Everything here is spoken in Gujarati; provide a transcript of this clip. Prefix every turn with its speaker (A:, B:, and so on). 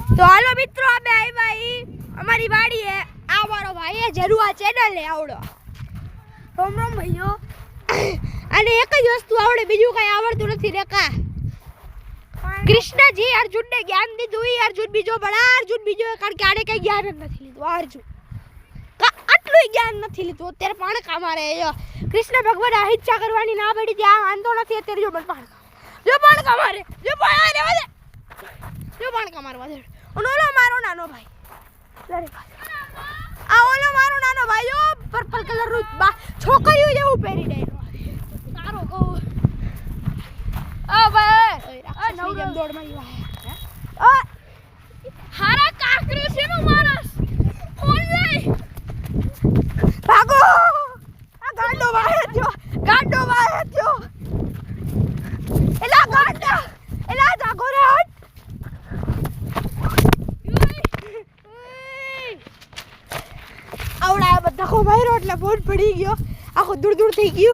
A: તો હાલો મિત્રો આપણે આવ્યા ઈ અમારી વાડી હે આ મારો ભાઈ હે જરુઆ ચેનલ ને આવડો રોમ રોમ ભાઈઓ અને એક જ વસ્તુ આવડે બીજું કઈ આવડતું નથી રે કા કૃષ્ણજી અર્જુનને જ્ઞાન દીધું ઈ અર્જુન બીજો બડા અર્જુન બીજો કારણ કે આને કઈ જ્ઞાન જ નથી લીધું અર્જુન આટલું જ્ઞાન નથી લીધું અત્યારે પાણકા મારે કૃષ્ણ ભગવાન અહિંસા કરવાની ના પડી ત્યાં વાંધો નથી અત્યારે જો પાણકા મારે જો પાણકા મારવા દે ઓલો મારો નાનો ભાઈ આ ઓલો મારો નાનો ભાઈ જો પર્પલ કલર નું છોકરીઓ જેવું પહેરી ડાયરો તારો કહું આ ભાઈ આ નવ જેમ દોડ મારી વાય હારા કાકરો છે નો માણસ ઓનલાઈન ભાગો આ ગાંડો વાહે જો એલા ગાંડા એલા જાગો રે હટ આવડા બધા કો માર્યો એટલે બોટ પડી ગયો આખો દૂર થઈ ગયું